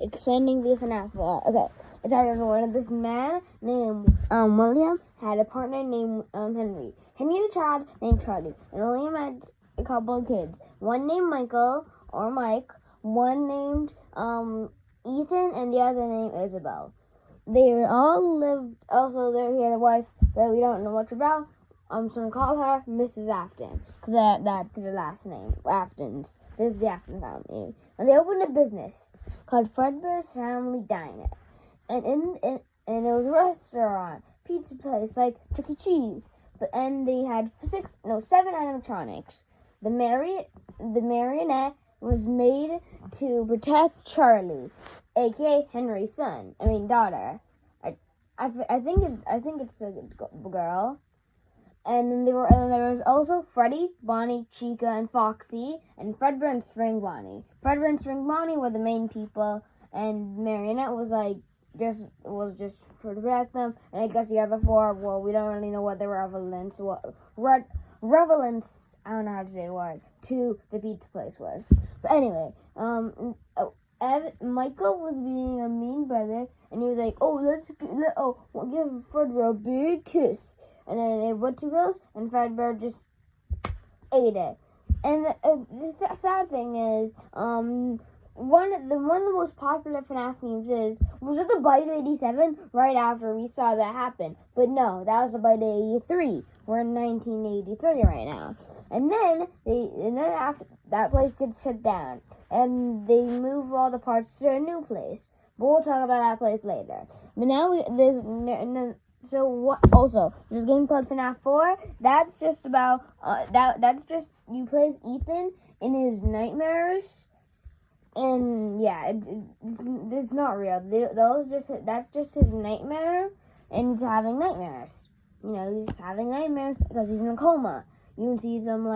explaining the FNaF. Okay, it started when this man named William had a partner named Henry. Henry had a child named Charlie, and William had a couple of kids. One named Michael or Mike, one named Ethan, and the other named Isabel. They all lived. Also, he had a wife that we don't know much about. I'm just gonna call her Mrs. Afton, because that's her last name, Aftons. This is the Afton family. And they opened a business called Fredbear's Family Diner. And it was a restaurant, pizza place, like Chuck E. Cheese. And they had 7 animatronics. The marionette was made to protect Charlie, aka Henry's daughter. I think it's a girl. And then there was also Freddy, Bonnie, Chica, and Foxy, and Fredbear and Spring Bonnie. Fredbear and Spring Bonnie were the main people, and Marionette was just for to protect them. And I guess the other 4, well, we don't really know what the relevance, I don't know how to say the word, to the pizza place was. But anyway, Michael was being a mean brother, and he was like, we'll give Fredbear a big kiss. And then it went to Will's, and Fredbear just ate it. And the sad thing is, one of the most popular FNaF memes was it the bite of 87? Right after we saw that happen, but no, that was the bite of 83. We're in 1983 right now, and then after that place gets shut down, and they move all the parts to a new place. But we'll talk about that place later. But now So what? Also, there's a game called FNaF 4. That's just about That's just you play as Ethan in his nightmares, and yeah, it's not real. That's just his nightmare, and he's having nightmares. He's having nightmares because he's in a coma. You can see some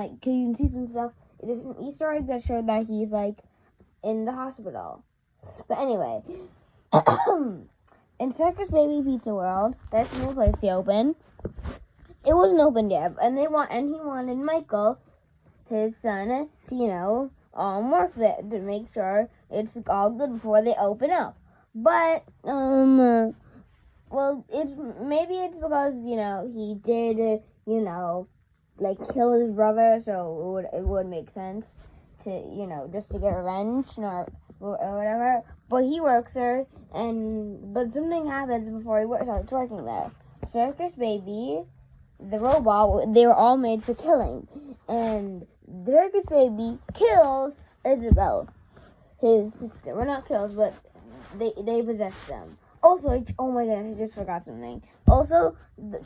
stuff. There's an Easter egg that showed that he's in the hospital. But anyway. In Circus Baby Pizza World, that's a new place to open. It wasn't open yet, and he wanted Michael, his son, to work there to make sure it's all good before they open up. But well, maybe it's because he did kill his brother, so it would make sense to just to get revenge or whatever. But he works there, but something happens before he starts working there. Circus Baby, the robot, they were all made for killing, and Circus Baby kills Isabel, his sister. Well, not kills, but they possess them. Also, oh my goodness, I just forgot something. Also,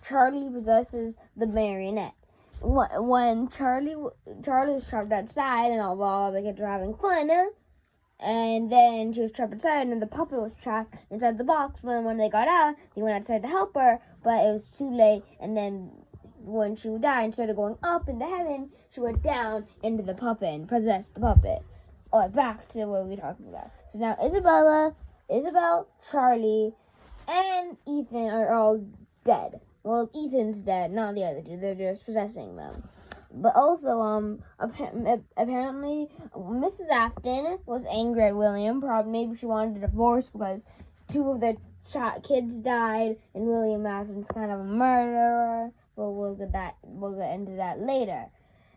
Charlie possesses the marionette. When Charlie was trapped outside, and all the kids were having fun. And then she was trapped inside, and the puppet was trapped inside the box. But when they got out, they went outside to help her, but it was too late. And then when she would die, instead of going up into heaven, she went down into the puppet and possessed the puppet. Alright, back to what we were talking about. So now Isabel, Charlie, and Ethan are all dead. Well, Ethan's dead, not the other two. They're just possessing them. But also, apparently, Mrs. Afton was angry at William. Probably maybe she wanted a divorce because 2 of the kids died, and William Afton's kind of a murderer. But we'll get into that later,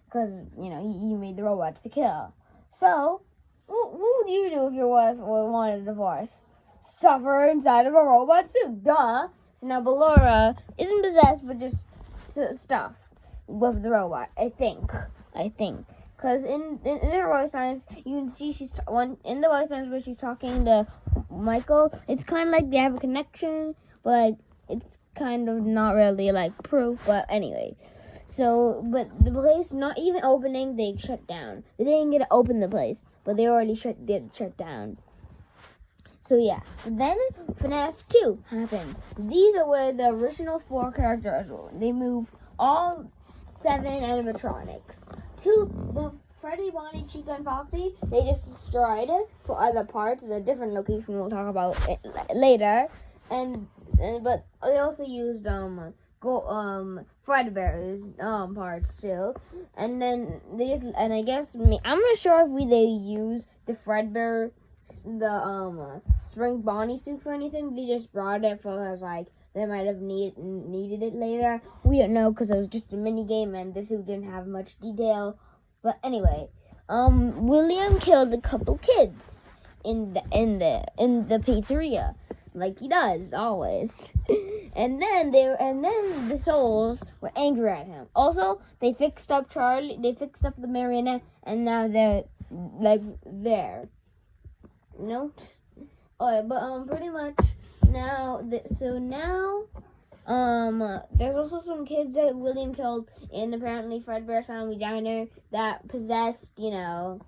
because he made the robots to kill. So, what would you do if your wife wanted a divorce? Suffer inside of a robot suit, duh. So now Ballora isn't possessed, but just stuffed with the robot, I think. Because in her voice lines, you can see in the voice lines where she's talking to Michael, it's kind of like they have a connection, but it's kind of not really proof. But anyway, but the place not even opening, they shut down. They didn't get to open the place, but they already shut down. So yeah, then FNaF 2 happened. These are where the original 4 characters were. They moved all 7 animatronics to the Freddy, Bonnie, Chica, and Foxy. They just destroyed it for other parts in a different location. We'll talk about it later. But they also used Fredbear's parts too. And then I guess I'm not sure if they use the Fredbear spring Bonnie suit for anything. They just brought it for like they might have needed it later. We don't know because it was just a mini game and the suit didn't have much detail. But anyway, William killed a couple kids in the pizzeria, like he does always. and then the souls were angry at him. Also, they fixed up the marionette, and now they're like there. No. Alright, but pretty much now there's also some kids that William killed in apparently Fredbear's Family Diner that possessed, the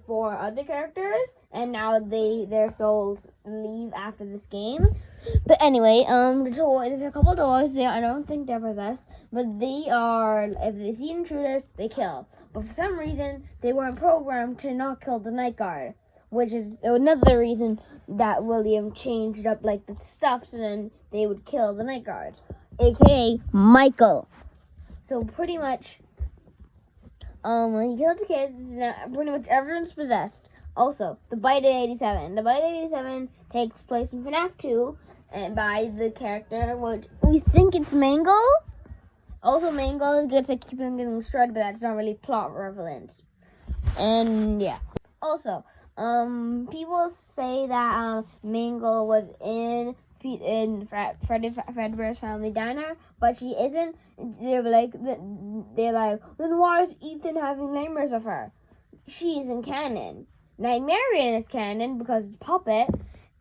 4 other characters, and now their souls leave after this game. But anyway, there's a couple doors there. I don't think they're possessed, but they are. If they see intruders, they kill. But for some reason, they weren't programmed to not kill the night guard, which is another reason that William changed up like the stuff so then they would kill the night guards, aka Michael. So pretty much, he killed the kids. Now pretty much everyone's possessed. Also, the Bite at 87. The Bite at 87 takes place in FNaF 2, and by the character, which we think it's Mango. Also, Mango gets to keep on getting destroyed, but that's not really plot relevant. And yeah. Also, people say that Mango was in Fredbear's Family Diner, but she isn't. They're like, then why is Ethan having nightmares of her? She isn't canon. Nightmarian is canon because it's Puppet,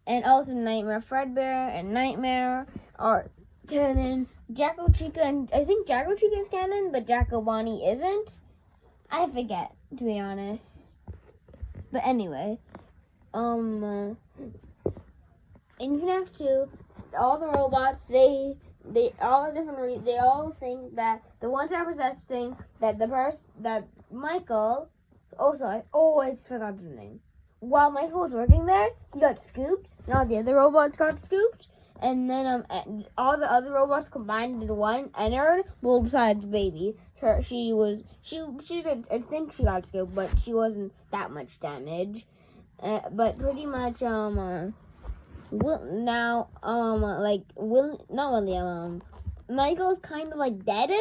and also Nightmare Fredbear and Nightmare are canon. Jacko Chica, and I think Jacko Chica is canon, but Jacko Bonnie isn't. I forget, to be honest. But anyway, in FNaF 2, all the robots, they all think that the ones that are possessed think that that Michael. Also, I always forgot the name. While Michael was working there, he got scooped, and all the other robots got scooped, and then all the other robots combined into one. Ennard, well, besides Baby, I think she got scooped, but she wasn't that much damage. But pretty much, Michael's kind of like dead,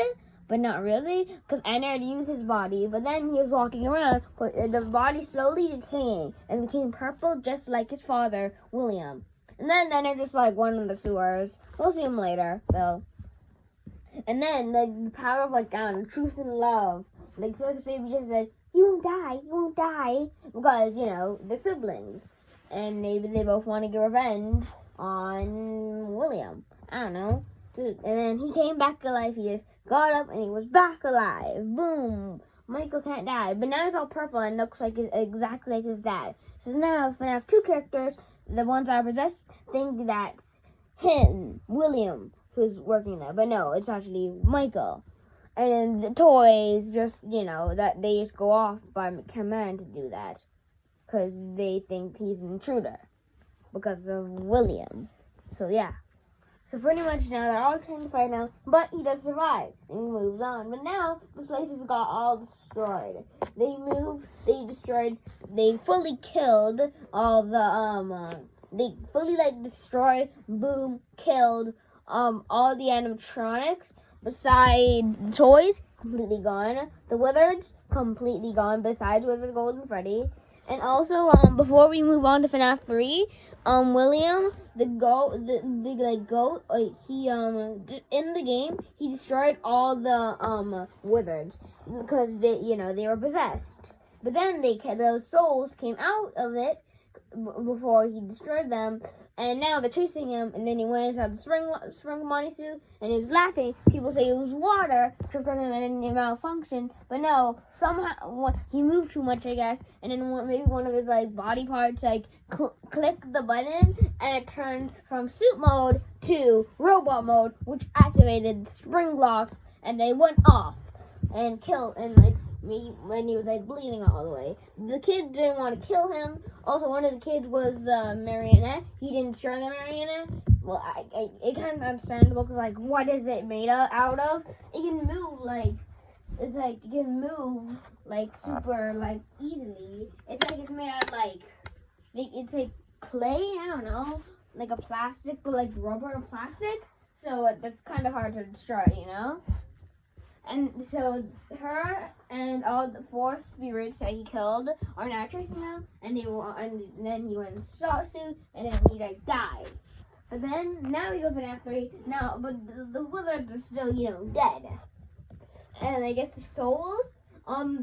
but not really, because Ennard used his body, but then he was walking around, but the body slowly decaying and became purple, just like his father, William. And then Ennard just like went in the sewers. We'll see him later, though. And then the power of truth and love, Circus Baby just said, you won't die, because they're siblings, and maybe they both want to get revenge on William. I don't know. And then he came back alive. He just got up and he was back alive. Boom! Michael can't die. But now he's all purple and looks like exactly like his dad. So now if I have 2 characters, the ones I possess think that's him, William, who's working there. But no, it's actually Michael. And then the toys just, that they just go off by command to do that. Because they think he's an intruder. Because of William. So yeah. So pretty much now they're all trying to fight now, but he does survive and he moves on. But now this place has got all destroyed. They fully killed all the they fully destroyed, boom, killed all the animatronics. Besides the toys, completely gone. The Wizards, completely gone. Besides Wizard Golden Freddy. And also, before we move on to FNaF 3, William, the goat, he, in the game, he destroyed all the, wizards, because they were possessed. But then those souls came out of it before he destroyed them, and now they're chasing him, and then he went inside the spring Bonnie suit, and he was laughing. People say it was water, tripped on him and it malfunctioned, but no, somehow, he moved too much, I guess, and then maybe one of his, body parts, clicked the button, and it turned from suit mode to robot mode, which activated the spring blocks, and they went off, and killed, and, when he was bleeding all the way. The kid didn't want to kill him. Also, one of the kids was the marionette. He didn't destroy the marionette. Well, it kind of understandable because what is it made out of? It can move it can move like super like easily. It's like it's made out of like it's like clay. I don't know, like a plastic, but like rubber or plastic. So that's kind of hard to destroy, you know. And so her and all the 4 spirits that he killed are now chasing him, and then he went in a suit, and then he like died. But then now we go for FNaF 3. Now, but the wizards are still dead. And I guess the souls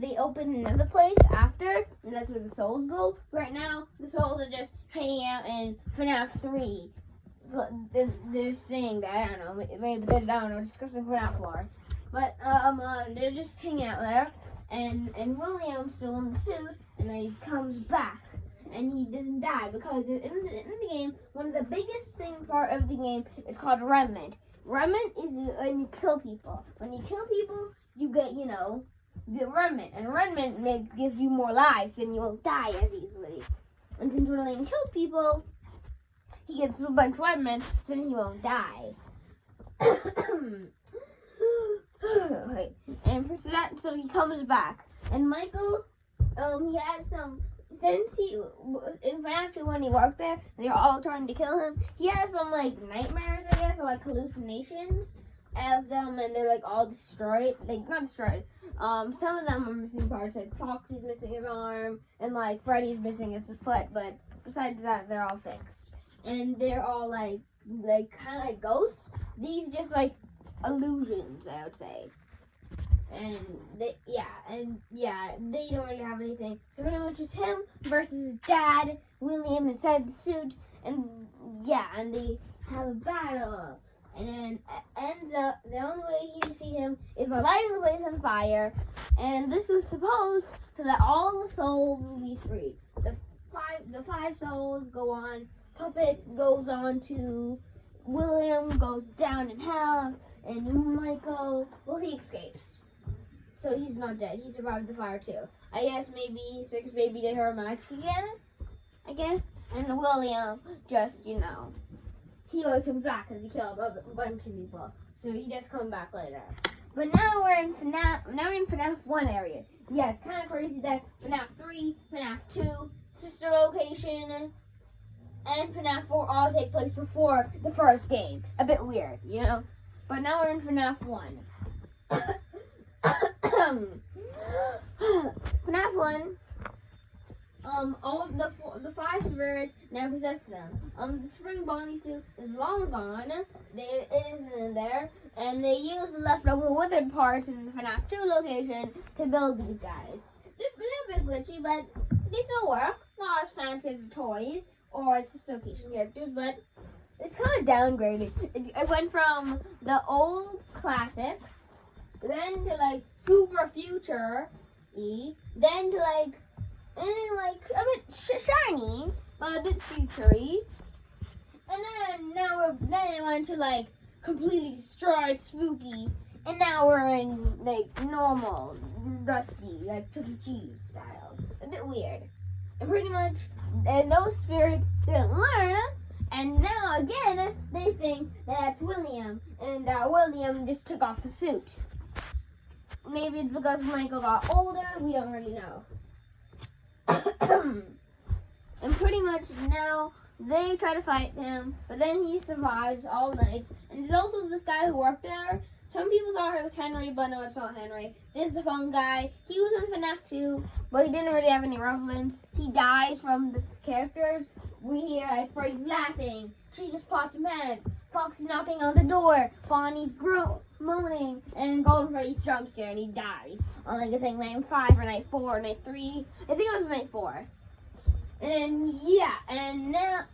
they open another place after, and that's where the souls go. Right now, the souls are just hanging out in FNaF 3. But they're saying that, I don't know, maybe they're down or discussing FNaF lore. But they're just hanging out there, and William's still in the suit, and then he comes back, and he doesn't die because in the game, one of the biggest part of the game is called remnant. Remnant is when you kill people. When you kill people, you get remnant, and remnant gives you more lives, and you won't die as easily. And since William killed people, he gets a bunch of remnant, so he won't die. Okay. And so he comes back, and Michael, he had some, since he, in FNaF 2 when he worked there, and they were all trying to kill him, he had some, like, nightmares, I guess, or, like, hallucinations of them, and they're, like, all destroyed, like, not destroyed, some of them are missing parts, like, Foxy's missing his arm, and, like, Freddy's missing his foot, but besides that, they're all fixed. And they're all, like kind of like ghosts. These just, like, illusions, I would say. And they don't really have anything. So pretty much it's him versus his dad, William, inside the suit, and they have a battle. And then ends up, the only way he defeat him is by lighting the place on fire. And this was supposed to let all the souls be free. The five souls go on. Puppet goes on to William, goes down in hell, and Michael, well, he escapes. So he's not dead. He survived the fire too. I guess maybe Six Baby did her magic again. I guess. And William just, he always comes back because he killed a bunch of people. So he just comes back later. But now we're in FNaF 1 area. Yeah, it's kind of crazy that FNaF 3, FNaF 2, sister location, and FNaF 4 all take place before the first game. A bit weird, But now we're in FNaF 1. FNaF 1, all the 5 spirits now possess them. The spring Bonnie suit is long gone. It isn't in there, and they use the leftover wizard parts in the FNaF 2 location to build these guys. They're a bit glitchy, but they still work. Not as fancy as the toys or its location characters, but it's kind of downgraded. It went from the old classics, then to like super future-y, then to like a bit shiny, but a bit future-y, and then it went to like completely destroyed, spooky, and now we're in like normal, rusty, like Chuck E. Cheese style. A bit weird. And pretty much, and those spirits didn't learn, and now again, they think that's William, and William just took off the suit. Maybe it's because Michael got older, we don't really know. And pretty much now, they try to fight him, but then he survives all night. And there's also this guy who worked there. Some people thought it was Henry, but no, it's not Henry. This is the phone guy. He was in FNaF 2, but he didn't really have any relevance. He dies from the characters. We hear like Freddy's laughing, Cheetah's pots and pans, Foxy knocking on the door, Bonnie's moaning, and Golden Freddy's jump scare, and he dies on like I think night 5 or night 4 or night 3. I think it was night 4. And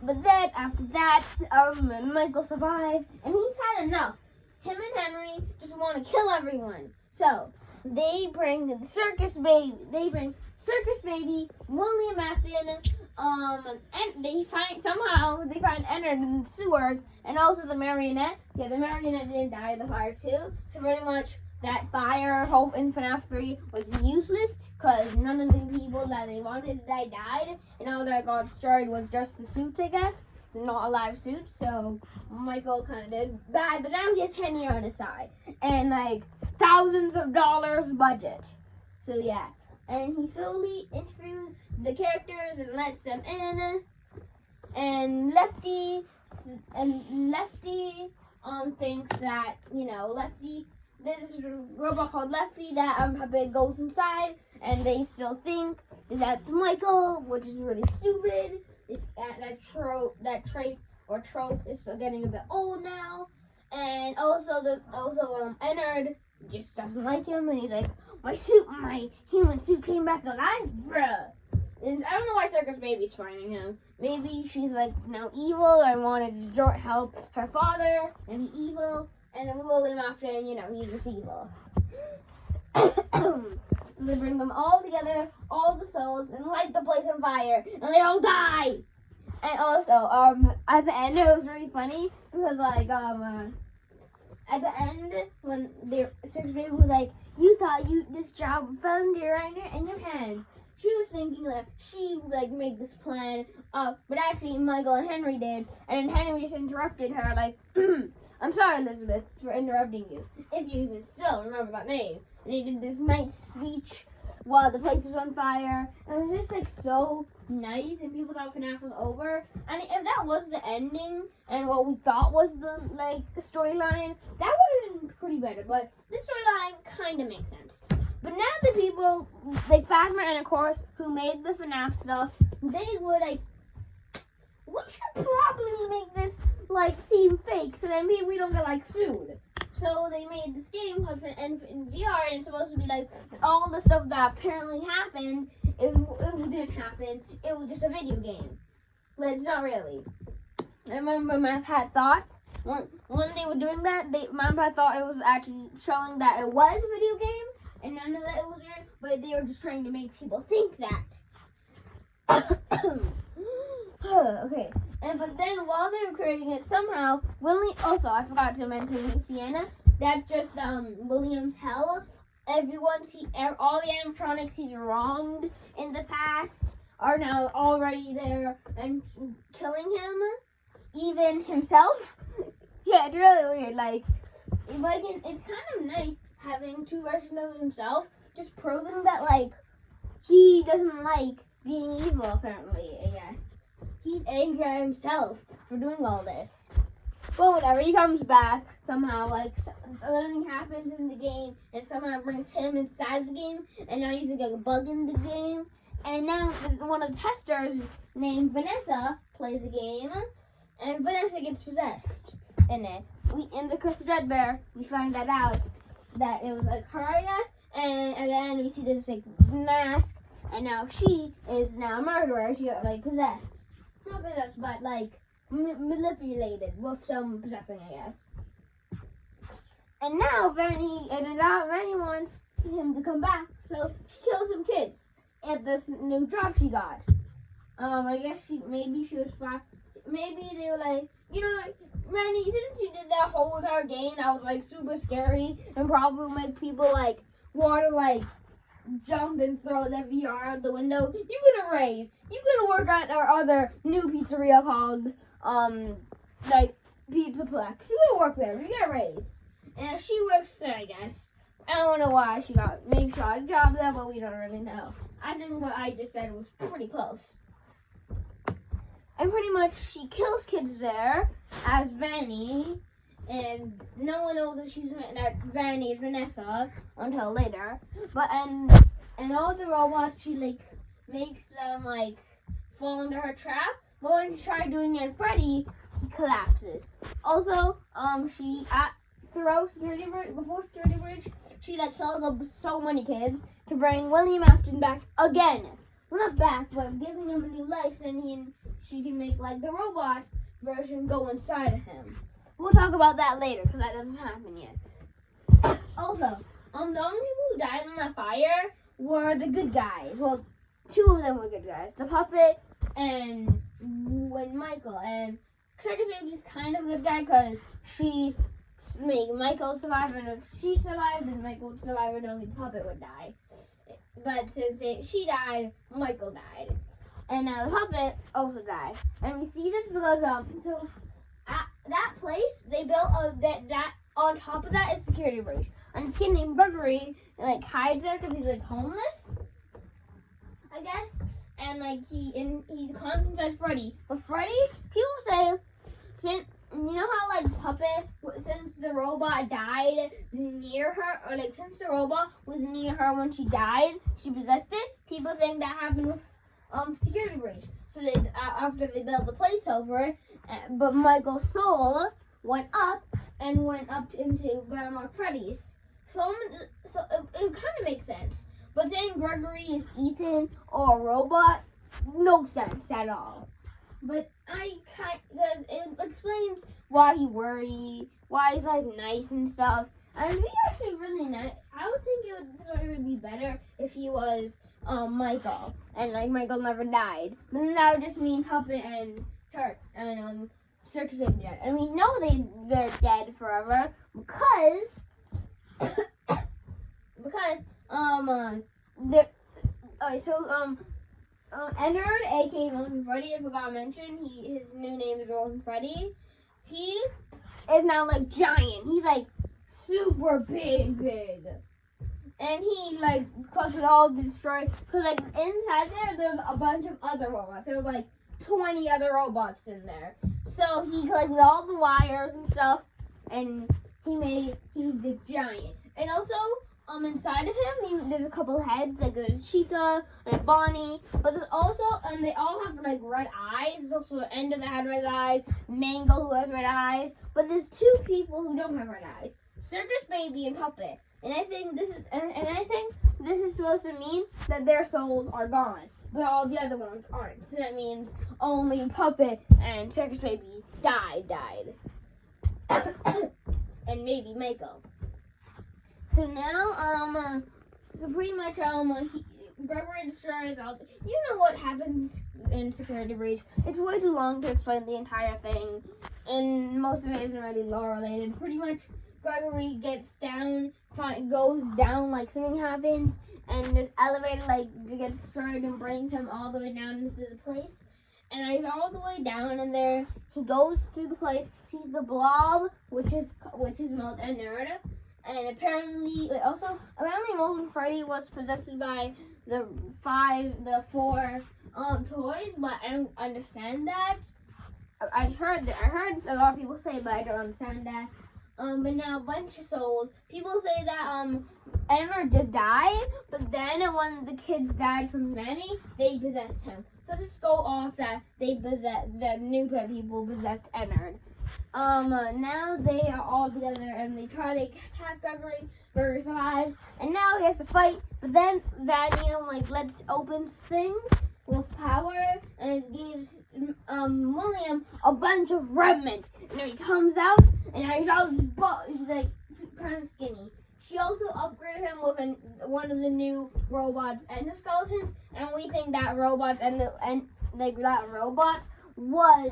but then after that, Michael survived, and he's had enough. Him and Henry just want to kill everyone. So they bring the circus baby. They bring circus baby William Afton. And they find Ennard in the sewers, and also the marionette. Yeah, the marionette didn't die in the fire too. So pretty much that fire hope in FNaF 3 was useless because none of the people that they wanted to die died, and all that got destroyed was just the suits, I guess. Not a live suit, so Michael kind of did bad, but now he has Henry on his side, and like thousands of dollars budget. So yeah, and he slowly interviews the characters and lets them in. And Lefty thinks that, Lefty, there's this robot called Lefty that Puppet goes inside, and they still think that's Michael, which is really stupid. That trope is still getting a bit old now. And also Ennard just doesn't like him, and he's like, my human suit came back alive, bruh. And I don't know why Circus Baby's finding him. Maybe she's like now evil and wanted to help her father and be evil, and then roll him after, and he's just evil. So they bring them all together, all the souls, and light the place on fire, and they all die. And also, at the end, it was really funny because at the end, when Circus Baby was like, "You thought this job fell into your hands." She was thinking that she made this plan up, but actually Michael and Henry did, and then Henry just interrupted her like, "I'm sorry, Elizabeth, for interrupting you, if you even still remember that name." And he did this nice speech while the place was on fire, and it was just so nice, and people thought FNaF was over. And if that was the ending and what we thought was the storyline, that would have been pretty better. But this storyline kind of makes sense. But now the people like Fazbear and of course who made the FNaF stuff, they were like, we should probably make this seem fake so then we don't get sued. So they made this game called in VR, and it's supposed to be all the stuff that apparently happened. It didn't happen. It was just a video game, but it's not really. I remember my Pat thought when they were doing that, my Pat thought it was actually showing that it was a video game, and none of that it was real. But they were just trying to make people think that. Okay. But then while they were creating it, somehow also I forgot to mention Sienna. That's just William's hell. All the animatronics he's wronged in the past are now already there and killing him, even himself. Yeah, it's really weird. But it's kind of nice having two versions of himself, just proving that he doesn't like being evil. Apparently, I guess. He's angry at himself for doing all this. But whatever, he comes back somehow, something happens in the game, and somehow brings him inside the game, and now he's a bug in the game. And now one of the testers named Vanessa plays the game, and Vanessa gets possessed in it. In the Curse of Dread Bear, we find that out, that it was her, I guess, and at the end we see this mask, and now she is now a murderer. She got possessed. Not possessed, but manipulated with some possessing, I guess. And now Vanny wants him to come back, so she kills some kids at this new job she got. I guess maybe she was fine. Maybe they were Vanny, since you did that whole entire game that was super scary and probably make people want to jump and throw their VR out the window, you get a raise. You get to work at our other new pizzeria called Pizzaplex. You get to work there. You get a raise. And she works there, I guess. I don't know why maybe she got a job there, but we don't really know. I think what I just said was pretty close. And pretty much she kills kids there as Vanny, and no one knows that Vanny is Vanessa until later. But and all the robots she makes them fall into her trap. But when she tried doing it, Freddy, he collapses. Also, before Security Bridge, she kills up so many kids to bring William Afton back again. Well, not back, but giving him a new life, and she can make the robot version go inside of him. We'll talk about that later because that doesn't happen yet. Also, the only people who died in that fire were the good guys. Well, two of them were good guys: the puppet and Michael. And Circus Baby's kind of a good guy because she made Michael survive, and if she survived, then Michael would survive, and only the puppet would die. But since she died, Michael died. And the puppet also died. And we see this because, so at that place, they built that on top of that is Security Bridge. And this kid named Gregory, hides there because he's, homeless. I guess. And like he constantly says Freddy, but Freddy, people say, since you know how like Puppet, since the robot died near her, or like since the robot was near her when she died, she possessed it. People think that happened with security breach. So they after they built the place over, but Michael's soul went up into Grandma Freddy's. So it kind of makes sense. But saying Gregory is Ethan or a robot, no sense at all. But because it explains why he worried, why he's like nice and stuff. And he's actually really nice. I would think it would be better if he was Michael, and like Michael never died. But then that would just mean Puppet and Kurt and Circus Baby dead. And we know they're dead forever because Ennard, aka Molten Freddy, I forgot to mention, his new name is Molten Freddy. He is now like giant. He's like super big. And he like collected all destroyed, because like inside there's a bunch of other robots. There was like 20 other robots in there. So he collected all the wires and stuff, and he's the giant. And also, inside of him, there's a couple heads, like there's Chica and Bonnie, but there's also, and they all have like red eyes. There's also the Ender that had red eyes, Mango who has red eyes, but there's two people who don't have red eyes, Circus Baby and Puppet. And I think this is supposed to mean that their souls are gone, but all the other ones aren't. So that means only Puppet and Circus Baby died. And maybe Mako. So now, so pretty much, Gregory destroys all the, you know what happens in Security Breach. It's way too long to explain the entire thing, and most of it isn't really lore related. Pretty much, Gregory goes down, like something happens, and this elevator, like, gets destroyed and brings him all the way down into the place. And he's all the way down in there. He goes through the place, sees the blob, which is Molt and Nerd. And apparently Molten Freddy was possessed by the four toys, but I don't understand that. I heard a lot of people say, but I don't understand that. But now a bunch of souls. People say that Ennard did die, but then when the kids died from Manny, they possessed him. So just go off that the new people possessed Ennard. Now they are all together and they try to attack Gregory. Gregory survives, and now he has to fight. But then Vanium opens things with power, and it gives William a bunch of remnant. And then he comes out, and he's like kind of skinny. She also upgraded him with one of the new robots endoskeletons, and we think that robot was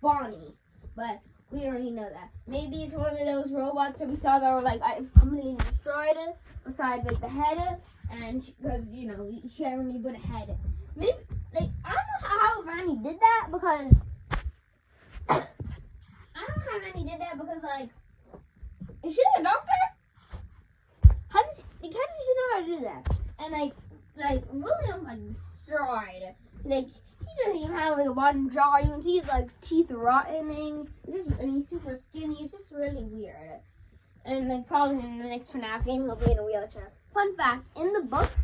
Bonnie, but we don't really know that. Maybe it's one of those robots that we saw that were like completely destroyed, besides like the head, and because she had only but a head. Maybe I don't know how Vanny did that because is she a doctor? How does she know how to do that? And William destroyed. He doesn't even have a bottom jaw. You can see his teeth rotting. And he's super skinny. It's just really weird. And probably in the next FNaF game he'll be in a wheelchair. Fun fact: in the books,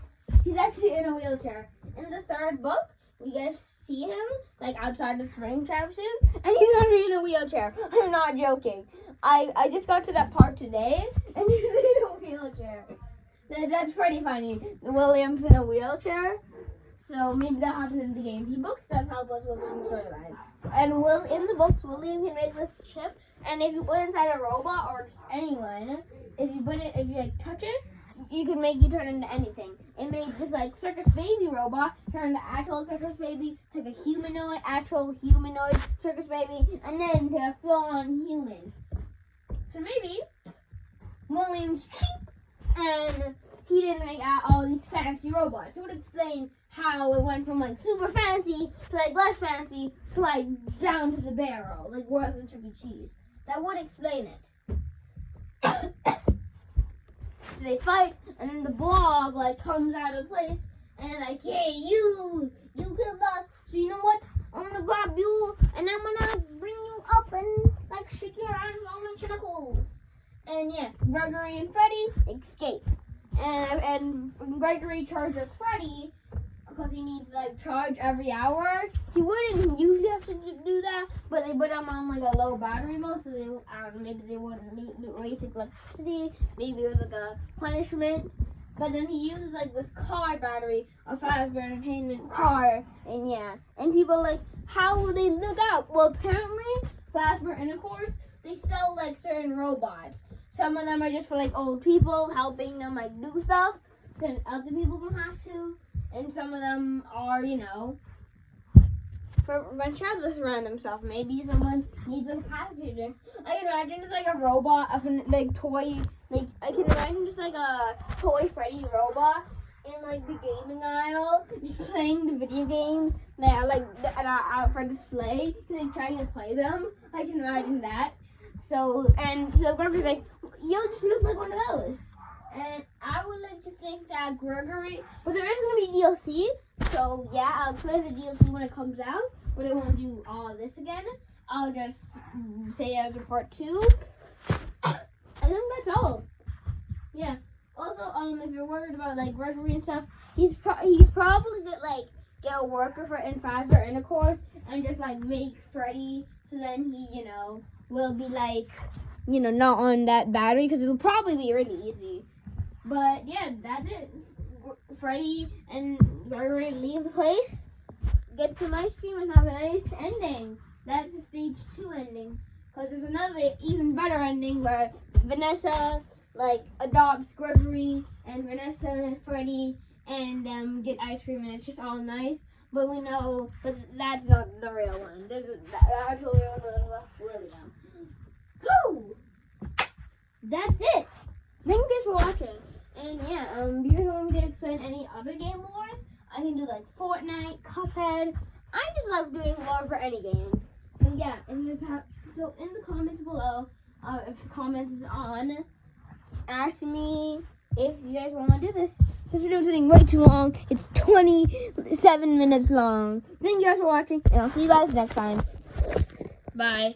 he's actually in a wheelchair. In the third book, we get to see him outside the spring trap soon, and he's gonna be in a wheelchair. I'm not joking. I just got to that part today, and he's in a wheelchair. That's pretty funny. William's in a wheelchair. So maybe that happens in the game. The books does help us with some storyline. And in the books, William can make this chip, and if you put it inside a robot or just anyone, if you touch it, you can make you turn into anything. It made this Circus Baby robot turn into actual Circus Baby, take a actual humanoid Circus Baby, and then to a full-on human. So maybe William's cheap, and he didn't make all these fancy robots. It would explain how it went from super fancy to less fancy to down to the barrel, worse than Chuck E. Cheese. That would explain it. So they fight, and then the blob comes out of place, And like, hey, you killed us. So you know what? I'm gonna grab you and I'm gonna bring you up and like shake your arms on my tentacles. And yeah, Gregory and Freddy escape. And Gregory charges Freddy because he needs like charge every hour. He wouldn't usually have to do that, but they put him on like a low battery mode, so they maybe they wouldn't need basic electricity. Maybe it was like a punishment. But then he uses like this car battery, a Fazbear Entertainment car, and yeah. And people like, how will they look out? Well, apparently Fazbear Intercourse, they sell like certain robots. Some of them are just for like old people, helping them like do stuff, so other people don't have to. And some of them are, you know, for a bunch of this random stuff. Maybe someone needs a passenger. I can imagine just like a robot, like toy, like I can imagine just like a toy Freddy robot in like the gaming aisle, just playing the video games that are like out for display, like trying to play them. I can imagine that. So Gregory's like, yo, just look like one of those. And I would like to think that Gregory, but there is going to be DLC, so yeah, I'll play the DLC when it comes out, but I won't do all of this again. I'll just say it as a part 2. I think that's all. Yeah. Also, if you're worried about like Gregory and stuff, he's probably gonna get a worker for Fazbear Intercourse and just like make Freddy, so then he, will be like, not on that battery, because it'll probably be really easy. But yeah, that's it. Freddy and Gregory leave the place, get some ice cream, and have a nice ending. That's the stage 2 ending. Because there's another even better ending where Vanessa adopts Gregory, and Vanessa and Freddy and get ice cream, and it's just all nice. But we know that that's not the real one. There's the actual real one was William. Woo! That's it. Thank you guys for watching. And yeah, do you guys want me to explain any other game lores? I can do like Fortnite, Cuphead. I just love doing lore for any games. So yeah, in the comments below, if the comments is on, ask me if you guys want to do this. This video is getting way too long. It's 27 minutes long. Thank you guys for watching, and I'll see you guys next time. Bye.